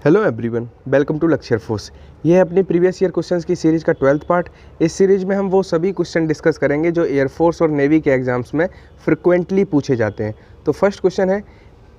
Hello everyone, welcome to लक्ष्य force. ये है अपनी प्रीवियस ईयर क्वेश्चंस की सीरीज़ का 12th पार्ट। इस सीरीज़ में हम वो सभी क्वेश्चन डिस्कस करेंगे जो एयरफोर्स और नेवी के एग्जाम्स में फ्रिक्वेंटली पूछे जाते हैं। तो फर्स्ट क्वेश्चन है,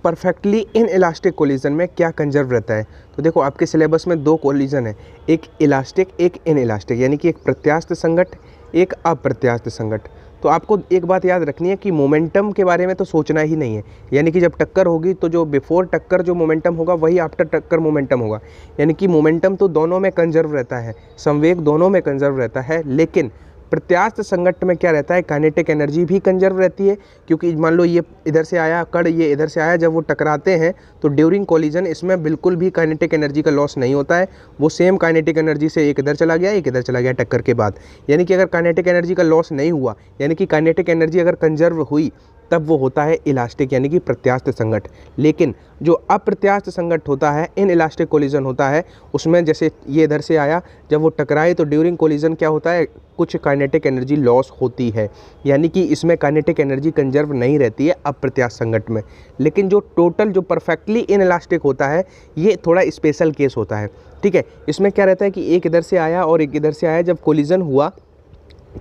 परफेक्टली इन इलास्टिक कोलिजन में क्या कंजर्व रहता है। तो देखो, आपके सिलेबस में दो कोलिजन है, एक इलास्टिक एक इन इलास्टिक, यानी कि एक प्रत्यास्थ संघट एक अप्रत्यास्थ संघट। तो आपको एक बात याद रखनी है कि मोमेंटम के बारे में तो सोचना ही नहीं है, यानी कि जब टक्कर होगी तो जो बिफोर टक्कर जो मोमेंटम होगा वही आफ्टर टक्कर मोमेंटम होगा। यानी कि मोमेंटम तो दोनों में कंजर्व रहता है, संवेग दोनों में कंजर्व रहता है, लेकिन प्रत्यास्थ संघट्ट में क्या रहता है, काइनेटिक एनर्जी भी कंजर्व रहती है। क्योंकि मान लो ये इधर से आया कण, ये इधर से आया, जब वो टकराते हैं तो ड्यूरिंग कोलिजन इसमें बिल्कुल भी काइनेटिक एनर्जी का लॉस नहीं होता है। वो सेम काइनेटिक एनर्जी से एक इधर चला गया एक इधर चला गया टक्कर के बाद। यानी कि अगर काइनेटिक एनर्जी का लॉस नहीं हुआ, यानी कि काइनेटिक एनर्जी अगर कंजर्व हुई, तब वो होता है इलास्टिक यानी कि प्रत्यास्थ संघट्ट। लेकिन जो अप्रत्यास्थ संघट्ट होता है, इन इलास्टिक कोलिजन होता है, उसमें जैसे ये इधर से आया, जब वो टकराए तो ड्यूरिंग कोलिजन क्या होता है, कुछ काइनेटिक एनर्जी लॉस होती है। यानी कि इसमें काइनेटिक एनर्जी कंजर्व नहीं रहती है अप्रत्यास्थ संघट्ट में। लेकिन जो टोटल जो परफेक्टली इन इलास्टिक होता है, ये थोड़ा स्पेशल केस होता है। ठीक है, इसमें क्या रहता है कि एक इधर से आया और एक इधर से आया, जब कोलिजन हुआ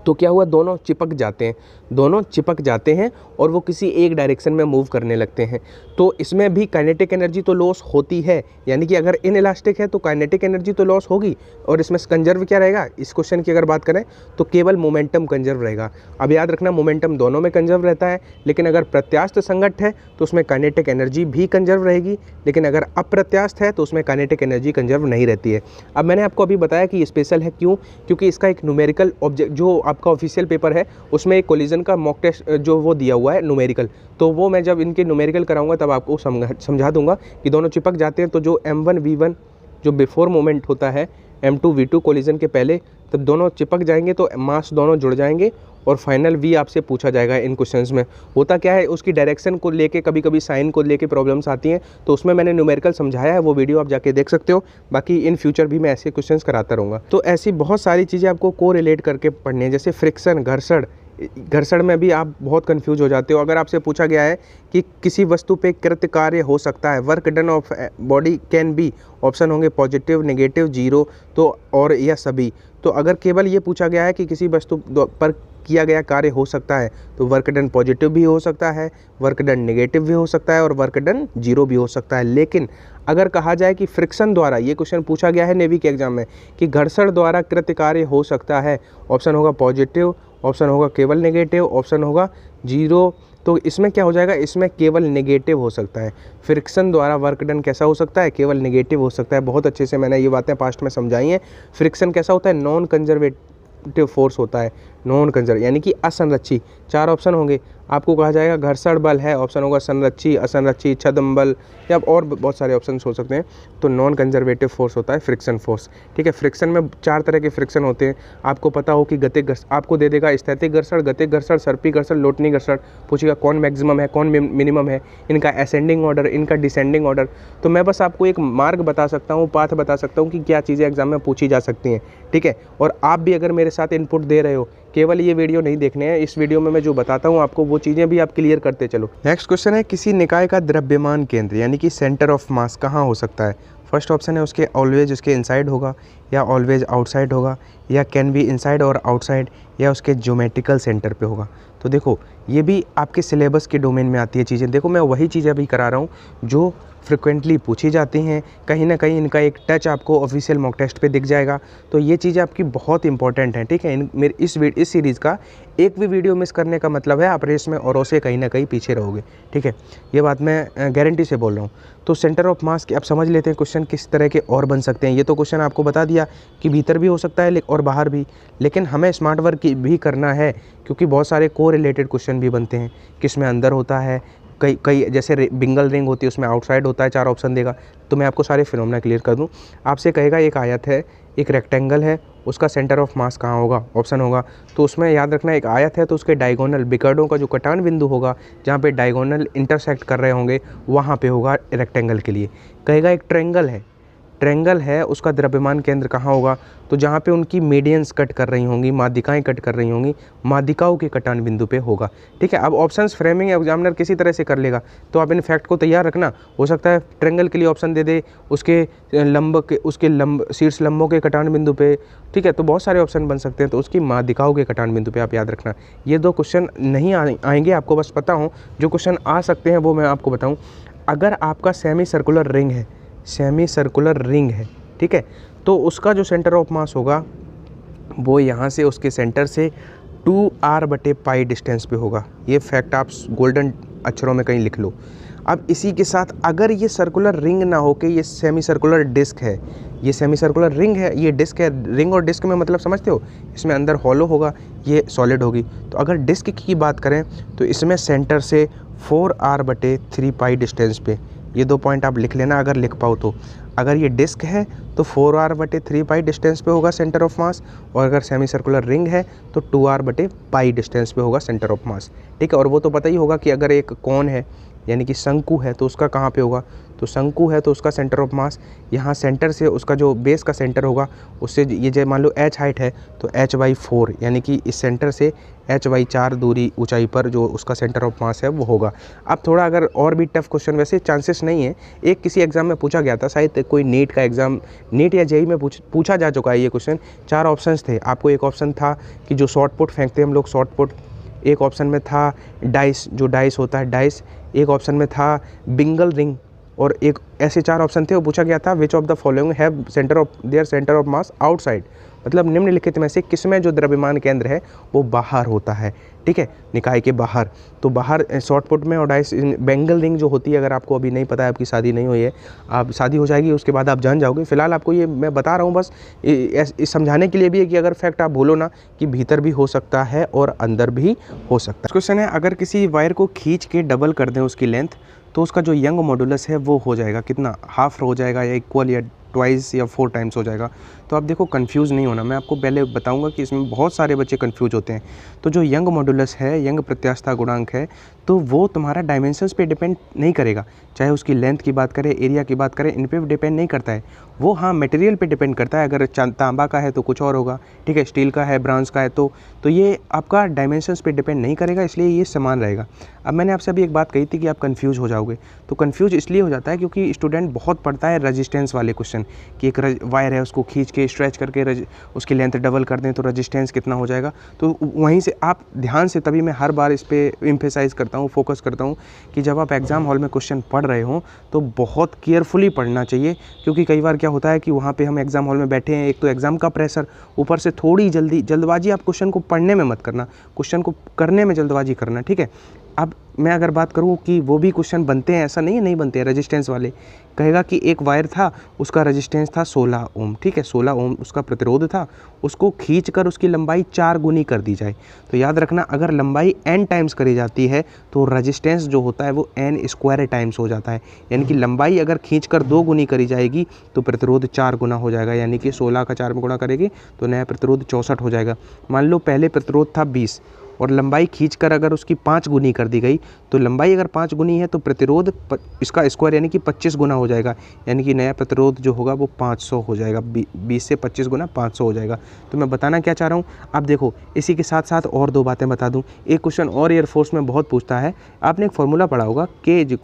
तो क्या हुआ, दोनों चिपक जाते हैं, दोनों चिपक जाते हैं और वो किसी एक डायरेक्शन में मूव करने लगते हैं। तो इसमें भी काइनेटिक एनर्जी तो लॉस होती है, यानी कि अगर इन इलास्टिक है तो काइनेटिक एनर्जी तो लॉस होगी, और इसमें कंजर्व क्या रहेगा, इस क्वेश्चन की अगर बात करें तो केवल मोमेंटम कंजर्व रहेगा। अब याद रखना, मोमेंटम दोनों में कंजर्व रहता है, लेकिन अगर प्रत्यास्थ संघट्ट है तो उसमें काइनेटिक एनर्जी भी कंजर्व रहेगी, लेकिन अगर अप्रत्यास्थ है तो उसमें काइनेटिक एनर्जी कंजर्व नहीं रहती है। अब मैंने आपको अभी बताया कि ये स्पेशल है, क्यों, क्योंकि इसका एक न्यूमेरिकल ऑब्जेक्ट, जो आपका ऑफिशियल पेपर है उसमें एक कोलिजन का मॉक टेस्ट जो वो दिया हुआ है न्यूमेरिकल, तो वो मैं जब इनके न्यूमेरिकल कराऊंगा तब आपको समझा दूंगा कि दोनों चिपक जाते हैं। तो जो M1 V1 जो बिफोर मोमेंट होता है, M2 V2 कोलिजन के पहले, तब दोनों चिपक जाएंगे तो मास दोनों जुड़ जाएंगे और फाइनल V आपसे पूछा जाएगा इन क्वेश्चंस में। होता क्या है, उसकी डायरेक्शन को लेके कभी कभी साइन को लेके प्रॉब्लम्स आती हैं, तो उसमें मैंने न्यूमेरिकल समझाया है, वो वीडियो आप जाके देख सकते हो। बाकी इन फ्यूचर भी मैं ऐसे क्वेश्चंस कराता रहूँगा। तो ऐसी बहुत सारी चीज़ें आपको को रिलेट करके पढ़नी है, जैसे फ्रिक्शन, घर्षण में भी आप बहुत कंफ्यूज हो जाते हो। अगर आपसे पूछा गया है कि किसी वस्तु पे कृत्य कार्य हो सकता है, work done of body can be, option होंगे पॉजिटिव, नेगेटिव, जीरो तो और या सभी। तो अगर केवल ये पूछा गया है कि किसी वस्तु पर किया गया कार्य हो सकता है, तो वर्क डन पॉजिटिव भी हो सकता है, वर्क डन नेगेटिव भी हो सकता है और वर्क डन जीरो भी हो सकता है। लेकिन अगर कहा जाए कि फ्रिक्शन द्वारा, ये क्वेश्चन पूछा गया है नेवी के एग्जाम में, कि घर्षण द्वारा कृत्य कार्य हो सकता है, ऑप्शन होगा पॉजिटिव, ऑप्शन होगा केवल नेगेटिव, ऑप्शन होगा जीरो। तो इसमें क्या हो जाएगा, इसमें केवल नेगेटिव हो सकता है। फ्रिक्शन द्वारा वर्क डन कैसा हो सकता है, केवल नेगेटिव हो सकता है। बहुत अच्छे से मैंने ये बातें पास्ट में समझाई हैं। फ्रिक्शन कैसा होता है, नॉन कंजर्वेटिव फोर्स होता है, नॉन कंजर्व यानी कि असंरक्षी। चार ऑप्शन होंगे, आपको कहा जाएगा घर्षण बल है, ऑप्शन होगा संरक्षी, असंरक्षी, छद्म बल, या और बहुत सारे ऑप्शंस हो सकते हैं। तो नॉन कंजर्वेटिव फोर्स होता है फ्रिक्शन फोर्स। ठीक है, फ्रिक्शन में चार तरह के फ्रिक्शन होते हैं। आपको पता हो कि गतिक घर्षण आपको दे देगा, स्थैतिक घर्षण, गतिक घर्षण, सर्पी घर्षण, लोटनी घर्षण। पूछेगा कौन मैक्सिमम है कौन मिनिमम है, इनका असेंडिंग ऑर्डर, इनका डिसेंडिंग ऑर्डर। तो मैं बस आपको एक मार्ग बता सकता हूँ, पाथ बता सकता हूँ कि क्या चीज़ें एग्जाम में पूछी जा सकती हैं। ठीक है, और आप भी अगर मेरे साथ इनपुट दे रहे हो, केवल ये वीडियो नहीं देखने हैं, इस वीडियो में मैं जो बताता हूँ आपको वो चीज़ें भी आप क्लियर करते चलो। नेक्स्ट क्वेश्चन है, किसी निकाय का द्रव्यमान केंद्र यानी कि सेंटर ऑफ मास कहाँ हो सकता है। फर्स्ट ऑप्शन है उसके ऑलवेज उसके इनसाइड होगा, या ऑलवेज आउटसाइड होगा, या कैन बी इनसाइड और आउटसाइड, या उसके ज्योमेट्रिकल सेंटर पे होगा। तो देखो, ये भी आपके सिलेबस के डोमेन में आती है चीज़ें। देखो, मैं वही चीज़ें अभी करा रहा हूँ जो फ्रिक्वेंटली पूछी जाती हैं। कहीं ना कहीं इनका एक टच आपको ऑफिशियल मॉक टेस्ट पे दिख जाएगा। तो ये चीज़ें आपकी बहुत इंपॉर्टेंट हैं। ठीक है, मेरे इस सीरीज़ का एक भी वीडियो मिस करने का मतलब है आप रेस में औरों से कहीं ना कहीं पीछे रहोगे। ठीक है, ये बात मैं गारंटी से बोल रहा हूँ। तो सेंटर ऑफ मास की अब समझ लेते हैं क्वेश्चन किस तरह के और बन सकते हैं। ये तो क्वेश्चन आपको बता दिया कि भीतर भी हो सकता है और बाहर भी, लेकिन हमें स्मार्ट वर्क भी करना है, क्योंकि बहुत सारे को रिलेटेड क्वेश्चन भी बनते हैं। किस में अंदर होता है, कई जैसे बिंगल रिंग होती है उसमें आउटसाइड होता है, चार ऑप्शन देगा। तो मैं आपको सारे फिनोमेना क्लियर कर दूं। आपसे कहेगा एक आयत है, एक रेक्टेंगल है, उसका सेंटर ऑफ मास कहाँ होगा, ऑप्शन होगा। तो उसमें याद रखना, एक आयत है तो उसके डायगोनल बिकर्डों का जो कटान बिंदु होगा, जहाँ पे डायगोनल इंटरसेक्ट कर रहे होंगे, वहाँ पे होगा रेक्टेंगल के लिए। कहेगा एक ट्रायंगल है, ट्रायंगल है उसका द्रव्यमान केंद्र कहाँ होगा, तो जहाँ पे उनकी मीडियंस कट कर रही होंगी, माध्यिकाएं कट कर रही होंगी, माध्यिकाओं के कटान बिंदु पे होगा। ठीक है, अब ऑप्शंस फ्रेमिंग एग्जामिनर किसी तरह से कर लेगा, तो आप इन फैक्ट को तैयार रखना। हो सकता है ट्रायंगल के लिए ऑप्शन दे दे उसके लंब शीर्ष लंबों के कटान बिंदु पे। ठीक है, तो बहुत सारे ऑप्शन बन सकते हैं, तो उसकी माध्यिकाओं के कटान बिंदु पे आप याद रखना। ये 2 क्वेश्चन नहीं आएंगे, आपको बस पता हो। जो क्वेश्चन आ सकते हैं वो मैं आपको बताऊँ। अगर आपका सेमी सर्कुलर रिंग है, ठीक है, तो उसका जो सेंटर ऑफ मास होगा वो यहाँ से उसके सेंटर से 2r/π डिस्टेंस पे होगा। ये फैक्ट आप गोल्डन अक्षरों में कहीं लिख लो। अब इसी के साथ अगर ये सर्कुलर रिंग ना हो के ये सेमी सर्कुलर डिस्क है, ये सेमी सर्कुलर रिंग है, ये डिस्क है। रिंग और डिस्क में मतलब समझते हो, इसमें अंदर हॉलो होगा, ये सॉलिड होगी। तो अगर डिस्क की बात करें तो इसमें सेंटर से 4r/3π डिस्टेंस पे, ये 2 पॉइंट आप लिख लेना अगर लिख पाओ तो। अगर ये डिस्क है तो 4r/3π डिस्टेंस पे होगा सेंटर ऑफ मास, और अगर सेमी सर्कुलर रिंग है तो 2r/π डिस्टेंस पे होगा सेंटर ऑफ मास। ठीक है, और वो तो पता ही होगा कि अगर एक कोन है यानी कि शंकु है तो उसका कहाँ पे होगा, तो शंकु है तो उसका सेंटर ऑफ मास यहाँ सेंटर से उसका जो बेस का सेंटर होगा उससे ये जो मान लो h हाइट है तो h/4 यानी कि इस सेंटर से h/4 दूरी ऊंचाई पर जो उसका सेंटर ऑफ मास है वो होगा। अब थोड़ा अगर और भी टफ क्वेश्चन, वैसे चांसेस नहीं है, एक किसी एग्जाम में पूछा गया था, शायद कोई नीट का एग्जाम, नीट या जेईई में पूछा जा चुका है ये क्वेश्चन। 4 ऑप्शंस थे आपको। एक ऑप्शन था कि जो शॉर्ट पुट फेंकते हम लोग, शॉर्ट पुट। एक ऑप्शन में था डाइस, जो डाइस होता है डाइस। एक ऑप्शन में था बिंगल रिंग, और एक ऐसे 4 ऑप्शन थे। वो पूछा गया था which of the following have centre of mass outside, मतलब निम्नलिखित में से किसमें जो द्रव्यमान केंद्र है वो बाहर होता है। ठीक है, निकाय के बाहर। तो बाहर शॉर्ट पुट में और डाइस बेंगल रिंग जो होती है, अगर आपको अभी नहीं पता है, आपकी शादी नहीं हुई है, आप शादी हो जाएगी उसके बाद आप जान जाओगे। फिलहाल आपको ये मैं बता रहा हूँ बस इस समझाने के लिए भी है कि अगर फैक्ट आप बोलो ना कि भीतर भी हो सकता है और अंदर भी हो सकता है। क्वेश्चन है, अगर किसी वायर को खींच के डबल कर दें उसकी लेंथ, तो उसका जो यंग मॉडुलस है वो हो जाएगा कितना, हाफ हो जाएगा या इक्वल या ट्वाइस या 4 टाइम्स हो जाएगा। तो आप देखो कंफ्यूज नहीं होना, मैं आपको पहले बताऊंगा कि इसमें बहुत सारे बच्चे कंफ्यूज होते हैं। तो जो यंग मॉडुलस है, यंग प्रत्यास्थता गुणांक है, तो वो तुम्हारा डायमेंशंस पे डिपेंड नहीं करेगा, चाहे उसकी लेंथ की बात करें, एरिया की बात करें, इन पे डिपेंड नहीं करता है वो। हाँ, मटेरियल पे डिपेंड करता है, अगर तांबा का है तो कुछ और होगा, ठीक है, स्टील का है, ब्रॉन्ज का है तो ये आपका डायमेंशंस पे डिपेंड नहीं करेगा, इसलिए ये समान रहेगा। अब मैंने आपसे अभी एक बात कही थी कि आप कंफ्यूज हो जाओगे, तो कंफ्यूज इसलिए हो जाता है क्योंकि स्टूडेंट बहुत पढ़ता है रेजिस्टेंस वाले क्वेश्चन कि एक वायर है उसको खींच के स्ट्रेच करके उसकी लेंथ डबल कर दें तो रेजिस्टेंस कितना हो जाएगा। तो वहीं से आप ध्यान से, तभी मैं हर बार इस पर एम्फेसाइज करता हूँ, फोकस करता हूँ कि जब आप एग्जाम हॉल में क्वेश्चन पढ़ रहे हो तो बहुत केयरफुली पढ़ना चाहिए। क्योंकि कई बार क्या होता है कि वहाँ पे हम एग्जाम हॉल में बैठे हैं, एक तो एग्जाम का प्रेशर, ऊपर से थोड़ी जल्दबाजी, आप क्वेश्चन को पढ़ने में मत करना, क्वेश्चन को करने में जल्दबाजी करना। ठीक है, अब मैं अगर बात करूं कि वो भी क्वेश्चन बनते हैं, ऐसा नहीं है नहीं बनते हैं, रेजिस्टेंस वाले। कहेगा कि एक वायर था, उसका रेजिस्टेंस था 16 ओम, ठीक है, 16 ओम उसका प्रतिरोध था, उसको खींचकर उसकी लंबाई 4 गुनी कर दी जाए। तो याद रखना, अगर लंबाई n टाइम्स करी जाती है तो रेजिस्टेंस जो होता है वो n² टाइम्स हो जाता है। यानी कि लंबाई अगर खींचकर 2 गुनी करी जाएगी तो प्रतिरोध 4 गुना हो जाएगा, यानी कि 16 का 4 में गुणा करेगी तो नया प्रतिरोध 64 हो जाएगा। मान लो पहले प्रतिरोध था 20 और लंबाई खींचकर अगर उसकी 5 गुनी कर दी गई, तो लंबाई अगर 5 गुनी है तो प्रतिरोध इसका स्क्वायर यानी कि 25 गुना हो जाएगा, यानी कि नया प्रतिरोध जो होगा वो 500 हो जाएगा। 20 से 25 गुना 500 हो जाएगा। तो मैं बताना क्या चाह रहा हूँ, आप देखो इसी के साथ साथ और 2 बातें बता दूँ। एक क्वेश्चन और एयरफोर्स में बहुत पूछता है, आपने एक फॉर्मूला पढ़ा होगा, K =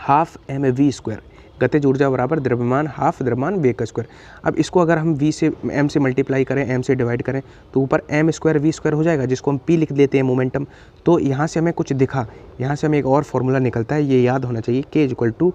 ½ mv², गतिज ऊर्जा बराबर द्रव्यमान हाफ द्रव्यमान वेग का स्क्वायर। अब इसको अगर हम v से m से मल्टीप्लाई करें, m से डिवाइड करें तो ऊपर m² v² हो जाएगा, जिसको हम p लिख देते हैं मोमेंटम। तो यहाँ से हमें कुछ दिखा, यहाँ से हमें एक और फार्मूला निकलता है, ये याद होना चाहिए, K =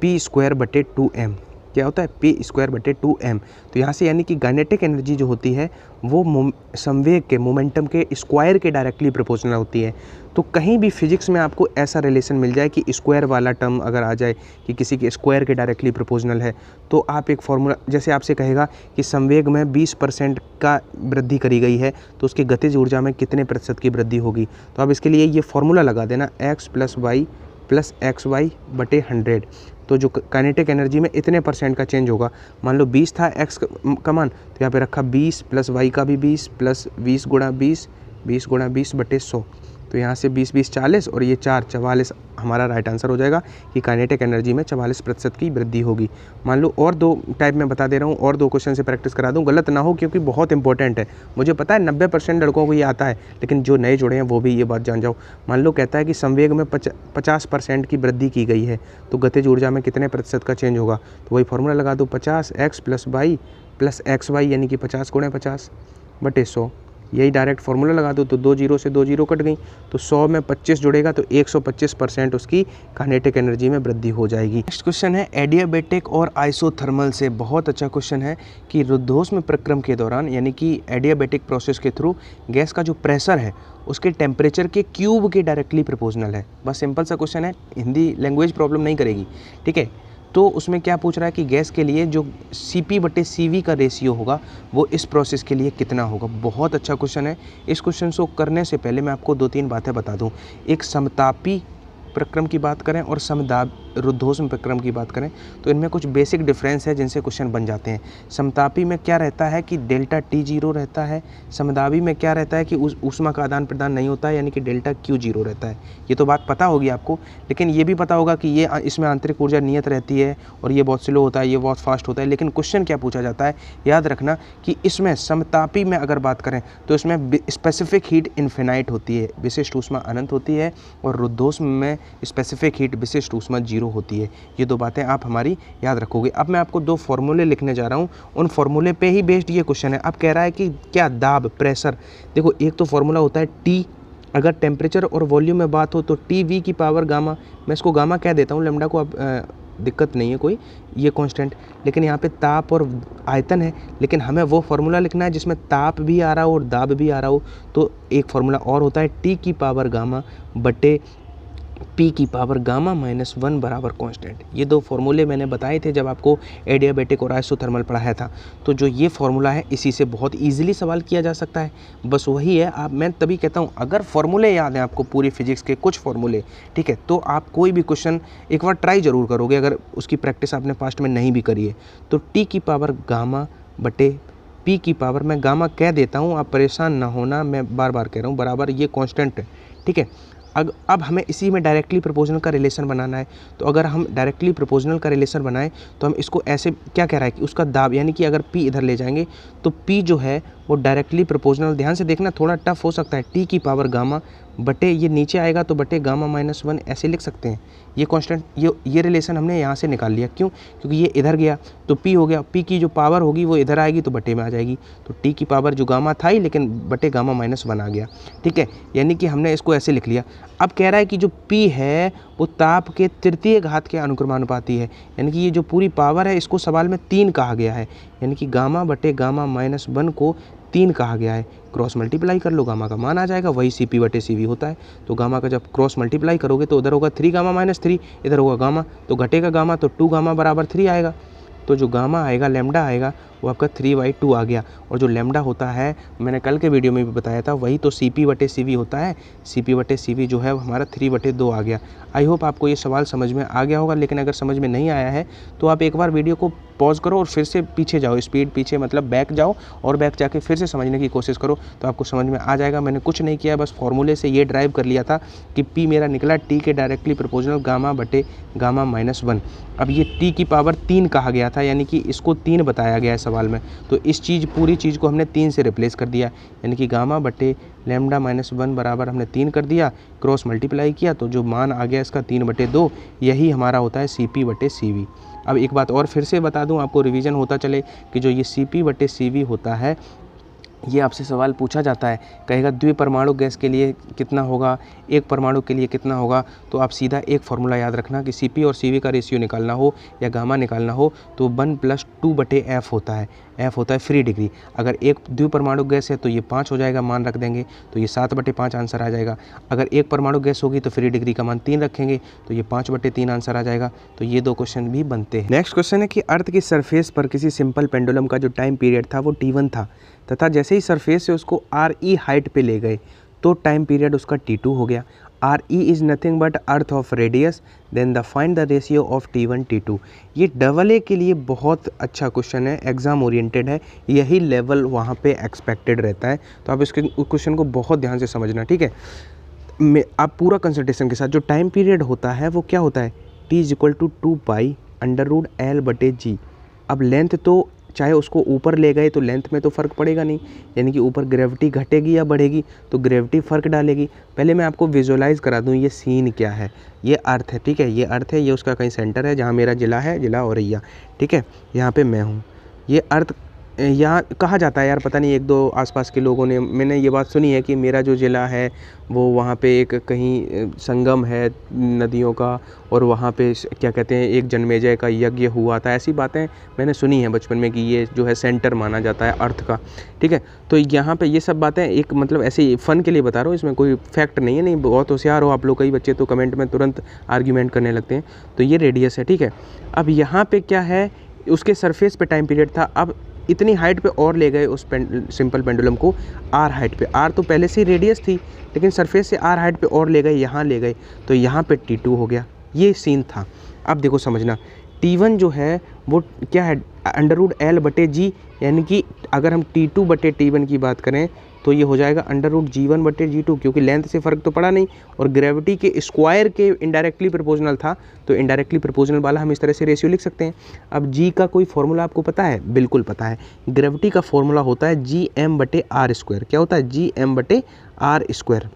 p²/2m। क्या होता है, p²/2m। तो यहाँ से यानी कि काइनेटिक एनर्जी जो होती है वो संवेग के, मोमेंटम के स्क्वायर के डायरेक्टली प्रोपोर्शनल होती है। तो कहीं भी फिजिक्स में आपको ऐसा रिलेशन मिल जाए कि स्क्वायर वाला टर्म अगर आ जाए कि किसी के स्क्वायर के डायरेक्टली प्रोपोर्शनल है, तो आप एक फार्मूला, जैसे आपसे कहेगा कि संवेग में 20% का वृद्धि करी गई है तो उसकी गतिज ऊर्जा में कितने प्रतिशत की वृद्धि होगी। तो आप इसके लिए ये फार्मूला लगा देना, x + y + xy/100। तो जो काइनेटिक एनर्जी में इतने % का चेंज होगा। मान लो 20 था x का मान, तो यहाँ पे रखा 20 + y का भी 20 + 20 × 20 20 × 20/100। तो यहाँ से 20 20 40 और ये 4 44 हमारा राइट आंसर हो जाएगा कि काइनेटिक एनर्जी में 44% की वृद्धि होगी। मान लो और 2 टाइप में बता दे रहा हूँ, और 2 क्वेश्चन से प्रैक्टिस करा दूँ, गलत ना हो क्योंकि बहुत इंपॉर्टेंट है। मुझे पता है 90% लड़कों को ये आता है, लेकिन जो नए जुड़े हैं वो भी ये बात जान जाओ। मान लो कहता है कि संवेग में 50% की वृद्धि की गई है, तो गतिज ऊर्जा में कितने प्रतिशत का चेंज होगा? तो वही फॉर्मूला लगा दो, 50x + y + xy यानी कि 50 × 50 / 100। यही डायरेक्ट फार्मूला लगा दो, तो 2 जीरो से 2 जीरो कट गई, तो 100 में 25 जुड़ेगा तो 125% उसकी काइनेटिक एनर्जी में वृद्धि हो जाएगी। नेक्स्ट क्वेश्चन है एडियाबेटिक और आइसोथर्मल से। बहुत अच्छा क्वेश्चन है कि रुद्धोष्म प्रक्रम के दौरान यानी कि एडियाबेटिक प्रोसेस के थ्रू गैस का जो प्रेशर है उसके टेम्परेचर के क्यूब के डायरेक्टली प्रोपोर्शनल है। बस सिंपल सा क्वेश्चन है, हिंदी लैंग्वेज प्रॉब्लम नहीं करेगी, ठीक है। तो उसमें क्या पूछ रहा है कि गैस के लिए जो Cp/Cv का रेशियो होगा वो इस प्रोसेस के लिए कितना होगा। बहुत अच्छा क्वेश्चन है। इस क्वेश्चन को करने से पहले मैं आपको 2-3 बातें बता दूं। एक समतापी प्रक्रम की बात करें और समदाब रुद्धोष्म प्रक्रम की बात करें तो इनमें कुछ बेसिक डिफरेंस है जिनसे क्वेश्चन बन जाते हैं। समतापी में क्या रहता है कि डेल्टा T 0 रहता है, समदाबी में क्या रहता है कि ऊष्मा का आदान प्रदान नहीं होता है यानी कि डेल्टा Q 0 रहता है। ये तो बात पता होगी आपको, लेकिन ये भी पता होगा कि ये इसमें आंतरिक ऊर्जा नियत रहती है और ये बहुत स्लो होता है, ये बहुत फास्ट होता है। लेकिन क्वेश्चन क्या पूछा जाता है, याद रखना कि इसमें समतापी में अगर बात करें तो इसमें स्पेसिफिक हीट इन्फिनाइट होती है, विशिष्ट ऊष्मा अनंत होती है, और रुद्धोष्म में स्पेसिफिक हीट विशिष्ट ऊष्मा 0 होती है। ये 2 बातें आप हमारी याद रखोगे। अब मैं आपको 2 फॉर्मूले लिखने जा रहा हूँ, उन फॉर्मूले पे ही बेस्ड ये क्वेश्चन है। अब कह रहा है कि क्या दाब, प्रेशर, देखो एक तो फॉर्मूला होता है T, अगर टेम्परेचर और वॉल्यूम में बात हो तो TV की पावर गामा, मैं इसको गामा कह देता हूँ, लैम्डा को अब दिक्कत नहीं है कोई, ये कांस्टेंट। लेकिन यहाँ पे ताप और आयतन है, लेकिन हमें वो फार्मूला लिखना है जिसमें ताप भी आ रहा हो और दाब भी आ रहा हो। तो एक फार्मूला और होता है T की पावर गामा बटे P की पावर गामा -1 बराबर कांस्टेंट। ये 2 फार्मूले मैंने बताए थे जब आपको एडियाबेटिक और आइसोथर्मल पढ़ाया था। तो जो ये फार्मूला है इसी से बहुत इजीली सवाल किया जा सकता है, बस वही है। आप, मैं तभी कहता हूँ अगर फार्मूले याद हैं आपको, पूरी फिजिक्स के कुछ फार्मूले, ठीक है, तो आप कोई भी क्वेश्चन एक बार ट्राई ज़रूर करोगे अगर उसकी प्रैक्टिस आपने पास्ट में नहीं भी करी है। तो T की पावर गामा बटे P की पावर, मैं गामा कह देता हूँ, आप परेशान ना होना, मैं बार बार कह रहा हूँ, बराबर ये कांस्टेंट है, ठीक है। अब हमें इसी में डायरेक्टली प्रोपोर्शनल का रिलेशन बनाना है। तो अगर हम डायरेक्टली प्रोपोर्शनल का रिलेशन बनाएं तो हम इसको ऐसे, क्या कह रहा है कि उसका दाब, यानी कि अगर P इधर ले जाएंगे तो P जो है वो डायरेक्टली प्रोपोर्शनल, ध्यान से देखना, थोड़ा टफ हो सकता है, T की पावर गामा बटे, ये नीचे आएगा तो बटे गामा -1 ऐसे लिख सकते हैं। ये कांस्टेंट, ये रिलेशन हमने यहाँ से निकाल लिया, क्यों? क्योंकि ये इधर गया तो P हो गया, P की जो पावर होगी वो इधर आएगी तो बटे में आ जाएगी। तो T की पावर जो गामा था ही, लेकिन बटे गामा -1 आ गया, ठीक है। यानी कि हमने इसको ऐसे लिख लिया। अब कह रहा है कि जो P है वो ताप के तृतीय घात के अनुक्रमानुपाती है, यानी कि ये जो पूरी पावर है इसको सवाल में 3 कहा गया है, यानी कि गामा बटे गामा -1 को 3 कहा गया है। क्रॉस मल्टीप्लाई कर लो, गामा का मान आ जाएगा, वही Cp/Cv होता है। तो गामा का जब क्रॉस मल्टीप्लाई करोगे तो उधर होगा 3 गामा -3, इधर होगा गामा, तो घटेगा गामा, तो 2 गामा बराबर 3 आएगा। तो जो गामा आएगा, लैम्डा आएगा, वो आपका 3/2 आ गया। और जो लैम्डा होता है, मैंने कल के वीडियो में भी बताया था, वही तो Cp/Cv होता है। Cp/Cv जो है वो हमारा 3/2 आ गया। आई होप आपको ये सवाल समझ में आ गया होगा, लेकिन अगर समझ में नहीं आया है तो आप एक बार वीडियो को पॉज करो और फिर से पीछे जाओ, स्पीड पीछे मतलब बैक जाओ, और बैक जाके फिर से समझने की कोशिश करो, तो आपको समझ में आ जाएगा। मैंने कुछ नहीं किया, बस फॉर्मूले से ये ड्राइव कर लिया था कि P मेरा निकला T के डायरेक्टली प्रोपोर्शनल गामा बटे गामा -1। अब ये T की पावर 3 कहा गया था, यानी कि इसको 3 बताया गया है सवाल में, तो इस पूरी चीज़ को हमने 3 से रिप्लेस कर दिया, यानी कि गामा बटे लैम्डा -1 बराबर हमने 3 कर दिया, क्रॉस मल्टीप्लाई किया तो जो मान आ गया इसका 3/2, यही हमारा होता है Cp/Cv। अब एक बात और फिर से बता दूं, आपको रिवीजन होता चले कि जो ये Cp/Cv होता है, ये आपसे सवाल पूछा जाता है, कहेगा द्विपरमाणु गैस के लिए कितना होगा, एक परमाणु के लिए कितना होगा, तो आप सीधा एक फार्मूला याद रखना कि Cp और Cv का रेशियो निकालना हो या गामा निकालना हो तो 1 + 2/f होता है। f होता है फ्री डिग्री। अगर एक द्विपरमाणु गैस है तो ये 5 हो जाएगा, मान रख देंगे तो ये 7/5 आंसर आ जाएगा। अगर एक परमाणु गैस होगी तो फ्री डिग्री का मान 3 रखेंगे तो ये 5/3 आंसर आ जाएगा। तो ये 2 क्वेश्चन भी बनते हैं। नेक्स्ट क्वेश्चन है कि अर्थ की सरफेस पर किसी सिंपल पेंडुलम का जो टाइम पीरियड था वो T1 था, तथा जैसे ही सरफेस से उसको RE हाइट पे ले गए तो टाइम पीरियड उसका T2 हो गया। RE is nothing but earth of radius, then the find the ratio of T1 T2। ये AA के लिए बहुत अच्छा क्वेश्चन है, एग्जाम ओरिएंटेड है, यही लेवल वहाँ पे एक्सपेक्टेड रहता है। तो आप इसके क्वेश्चन को बहुत ध्यान से समझना, ठीक है। में आप पूरा कंसंट्रेशन के साथ जो टाइम पीरियड होता है वो क्या होता है, T = 2π√L/g। अब लेंथ तो चाहे उसको ऊपर ले गए तो लेंथ में तो फ़र्क पड़ेगा नहीं, यानी कि ऊपर ग्रेविटी घटेगी या बढ़ेगी, तो ग्रेविटी फ़र्क डालेगी। पहले मैं आपको विजुअलाइज़ करा दूँ ये सीन क्या है। ये अर्थ है, ठीक है, ये अर्थ है, ये उसका कहीं सेंटर है जहाँ मेरा ज़िला है, ज़िला औरैया, ठीक है, यहाँ पे मैं हूँ। ये अर्थ यहाँ कहा जाता है यार, पता नहीं एक दो आसपास के लोगों ने, मैंने ये बात सुनी है कि मेरा जो ज़िला है वो वहाँ पे एक कहीं संगम है नदियों का, और वहाँ पे क्या कहते हैं एक जन्मेजय का यज्ञ हुआ था, ऐसी बातें मैंने सुनी हैं बचपन में कि ये जो है सेंटर माना जाता है अर्थ का, ठीक है। तो यहाँ पे ये सब बातें एक मतलब ऐसे ही फ़न के लिए बता रहा हूँ, इसमें कोई फैक्ट नहीं है। नहीं बहुत होशियार हो आप लोग, कई बच्चे तो कमेंट में तुरंत आर्ग्यूमेंट करने लगते हैं। तो ये रेडियस है, ठीक है। अब यहाँ पे क्या है, उसके सरफेस पे टाइम पीरियड था, अब इतनी हाइट पे और ले गए उस सिंपल पेंडुलम को r हाइट पे। r तो पहले से ही रेडियस थी, लेकिन सरफेस से r हाइट पे और ले गए, यहाँ ले गए, तो यहाँ पे T2 हो गया। ये सीन था। अब देखो समझना, T1 जो है वो क्या है, √L/g, यानी कि अगर हम T2/T1 की बात करें तो ये हो जाएगा √G1/G2, क्योंकि लेंथ से फ़र्क तो पड़ा नहीं, और ग्रेविटी के स्क्वायर के इनडायरेक्टली प्रोपोर्शनल था, तो इनडायरेक्टली प्रोपोर्शनल वाला हम इस तरह से रेशियो लिख सकते हैं। अब G का कोई फॉर्मूला आपको पता है? बिल्कुल पता है, ग्रेविटी का फॉर्मूला होता है Gm/r²। क्या होता है? Gm/r²।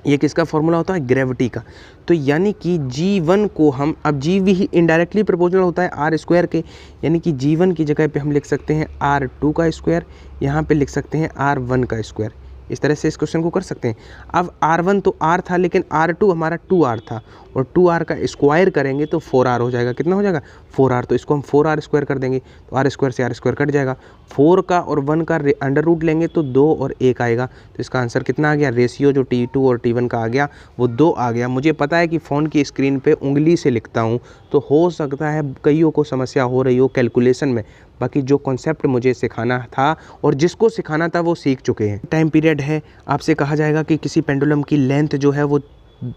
ये किसका फॉर्मूला होता है? ग्रेविटी का। तो यानी कि G1 को हम, अब G भी इनडायरेक्टली प्रोपोर्शनल होता है R² के, यानी कि G1 की जगह पे हम लिख सकते हैं R2 का स्क्वायर, यहाँ पे लिख सकते हैं R1 का स्क्वायर। इस तरह से इस क्वेश्चन को कर सकते हैं। अब R1 तो R था, लेकिन R2 हमारा 2R था, और 2R का स्क्वायर करेंगे तो 4R हो जाएगा। कितना हो जाएगा? 4R। तो इसको हम 4R² कर देंगे, तो R² से R² कट जाएगा। 4 का और 1 का अंडर रूट लेंगे तो 2 और 1 आएगा। तो इसका आंसर कितना आ गया? रेशियो जो T2 और T1 का आ गया वो 2 आ गया। मुझे पता है कि फ़ोन की स्क्रीन पे उंगली से लिखता हूँ, तो हो सकता है कईयों को समस्या हो रही हो कैलकुलेशन में, बाकी जो कॉन्सेप्ट मुझे सिखाना था और जिसको सिखाना था वो सीख चुके हैं। टाइम पीरियड है, आपसे कहा जाएगा कि किसी पेंडुलम की लेंथ जो है वो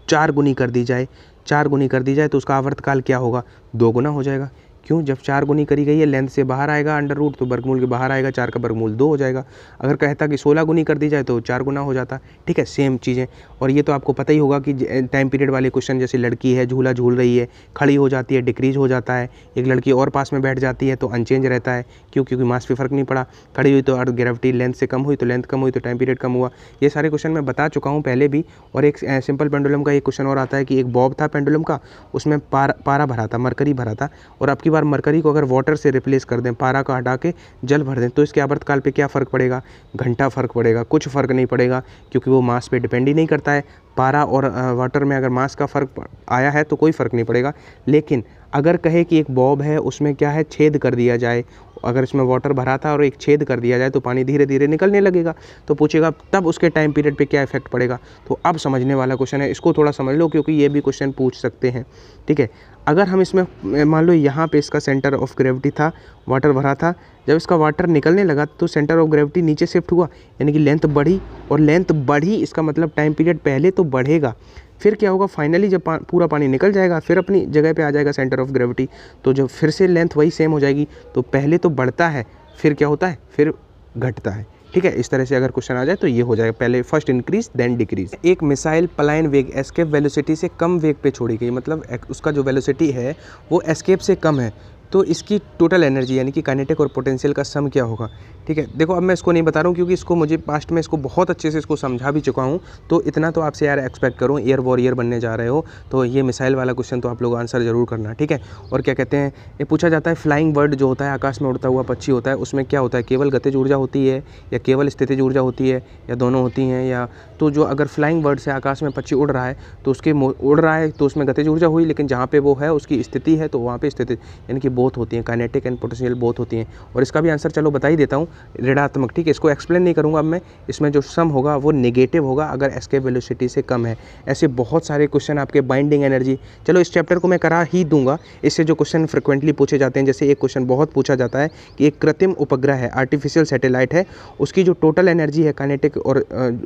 4 गुनी कर दी जाए। 4 गुनी कर दी जाए तो उसका आवर्तकाल क्या होगा? 2 गुना हो जाएगा। क्यों? जब 4 गुनी करी गई है, लेंथ से बाहर आएगा अंडर रूट, तो वर्गमूल के बाहर आएगा, 4 का वर्गमूल 2 हो जाएगा। अगर कहता कि 16 गुनी कर दी जाए तो 4 गुना हो जाता, ठीक है, सेम चीज़ें। और ये तो आपको पता ही होगा कि टाइम पीरियड वाले क्वेश्चन, जैसे लड़की है झूला झूल रही है, खड़ी हो जाती है, डिक्रीज हो जाता है, एक लड़की और पास में बैठ जाती है तो अनचेंज रहता है। क्यों? क्योंकि मास पे फ़र्क नहीं पड़ा। खड़ी हुई तो अर्थ ग्रेविटी लेंथ से कम हुई, तो लेंथ कम हुई तो टाइम पीरियड कम हुआ। ये सारे क्वेश्चन मैं बता चुका हूँ पहले भी। और एक सिंपल पेंडुलम का एक क्वेश्चन और आता है कि एक बॉब था पेंडुलम का, उसमें पारा भरा था, मरकरी भरा था, और अब की बार मरकरी को अगर वाटर से रिप्लेस कर दें, पारा को हटा के जल भर दें, तो इसके आवर्तकाल पे क्या फ़र्क पड़ेगा? घंटा फ़र्क पड़ेगा। कुछ फ़र्क नहीं पड़ेगा, क्योंकि वो मास पे डिपेंड ही नहीं करता है। पारा और वाटर में अगर मास का फ़र्क आया है तो कोई फ़र्क नहीं पड़ेगा। लेकिन अगर कहे कि एक बॉब है, उसमें क्या है, छेद कर दिया जाए, अगर इसमें वाटर भरा था और एक छेद कर दिया जाए तो पानी धीरे धीरे निकलने लगेगा, तो पूछेगा तब उसके टाइम पीरियड पे क्या इफेक्ट पड़ेगा। तो अब समझने वाला क्वेश्चन है, इसको थोड़ा समझ लो, क्योंकि ये भी क्वेश्चन पूछ सकते हैं, ठीक है। अगर हम इसमें मान लो यहाँ पे इसका सेंटर ऑफ ग्रेविटी था, वाटर भरा था, जब इसका वाटर निकलने लगा तो सेंटर ऑफ ग्रेविटी नीचे शिफ्ट हुआ, यानी कि लेंथ बढ़ी, और लेंथ बढ़ी इसका मतलब टाइम पीरियड पहले तो बढ़ेगा, फिर क्या होगा, फाइनली जब पूरा पानी निकल जाएगा फिर अपनी जगह पे आ जाएगा सेंटर ऑफ ग्रेविटी, तो जब फिर से लेंथ वही सेम हो जाएगी। तो पहले तो बढ़ता है, फिर क्या होता है, फिर घटता है, ठीक है। इस तरह से अगर क्वेश्चन आ जाए तो ये हो जाएगा, पहले फर्स्ट इंक्रीज देन डिक्रीज। एक मिसाइल पलायन वेग एस्केप वेलोसिटी से कम वेग पे छोड़ी गई, मतलब उसका जो वेलोसिटी है वो एस्केप से कम है, तो इसकी टोटल एनर्जी यानी कि काइनेटिक और पोटेंशियल का सम क्या होगा, ठीक है। देखो अब मैं इसको नहीं बता रहा हूँ, क्योंकि इसको मुझे पास्ट में इसको बहुत अच्छे से इसको समझा भी चुका हूँ, तो इतना तो आपसे यार एक्सपेक्ट करूँ, एयर वॉरियर बनने जा रहे हो तो ये मिसाइल वाला क्वेश्चन तो आप लोग आंसर ज़रूर करना, ठीक है। और क्या कहते हैं, ये पूछा जाता है फ्लाइंग बर्ड जो होता है, आकाश में उड़ता हुआ पक्षी होता है, उसमें क्या होता है, केवल गतिज ऊर्जा होती है या केवल स्थितिज ऊर्जा होती है, या दोनों होती हैं, या तो जो अगर फ्लाइंग बर्ड से आकाश में पक्षी उड़ रहा है तो उसके उड़ रहा है तो उसमें गतिज ऊर्जा हुई, लेकिन जहाँ पे वो है उसकी स्थिति है तो वहाँ पे स्थिति यानी कि बोथ होती हैं, काइनेटिक एंड पोटेंशियल बोथ होती हैं। और इसका भी आंसर चलो बता ही देता हूँ, ऋणात्मक, ठीक है। इसको एक्सप्लेन नहीं करूँगा अब मैं, इसमें जो सम होगा वो नेगेटिव होगा अगर एस्केप वेलोसिटी से कम है। ऐसे बहुत सारे क्वेश्चन आपके बाइंडिंग एनर्जी, चलो इस चैप्टर को मैं करा ही दूंगा, इससे जो क्वेश्चन फ्रिक्वेंटली पूछे जाते हैं, जैसे एक क्वेश्चन बहुत पूछा जाता है कि एक कृत्रिम उपग्रह है, आर्टिफिशियल सैटेलाइट है, उसकी जो टोटल एनर्जी है काइनेटिक और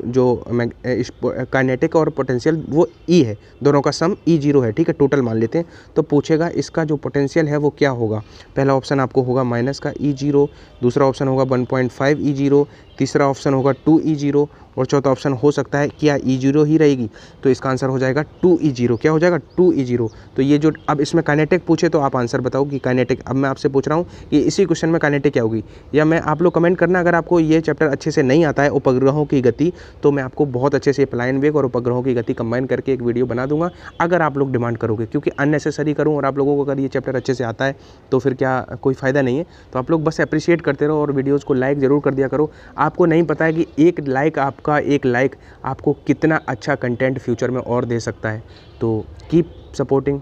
जो काइनेटिक और पोटेंशियल वो ई है, दोनों का सम E0 है, ठीक है, टोटल मान लेते हैं। तो पूछेगा इसका जो पोटेंशियल है वो क्या होगा। पहला ऑप्शन आपको होगा माइनस का E0, दूसरा ऑप्शन होगा 1.5 E0, तीसरा ऑप्शन होगा 2 E0, और चौथा ऑप्शन हो सकता है क्या E0 ही रहेगी, तो इसका आंसर हो जाएगा 2E0। क्या हो जाएगा 2E0। तो ये जो अब इसमें काइनेटिक पूछे तो आप आंसर बताओ कि काइनेटिक, अब मैं आपसे पूछ रहा हूँ कि इसी क्वेश्चन में काइनेटिक क्या होगी, या मैं आप लोग कमेंट करना अगर आपको ये चैप्टर अच्छे से नहीं आता है उपग्रहों की गति, तो मैं आपको बहुत अच्छे से प्लान वेग और उपग्रहों की गति कंबाइन करके एक वीडियो बना दूंगा अगर आप लोग डिमांड करोगे, क्योंकि अननेसेसरी करूँ और आप लोगों को अगर ये चैप्टर अच्छे से आता है तो फिर क्या कोई फ़ायदा नहीं है। तो आप लोग बस अप्रिशिएट करते रहो और वीडियोज़ को लाइक ज़रूर कर दिया करो। आपको नहीं पता है कि एक लाइक आपको कितना अच्छा कंटेंट फ्यूचर में और दे सकता है। तो कीप सपोर्टिंग।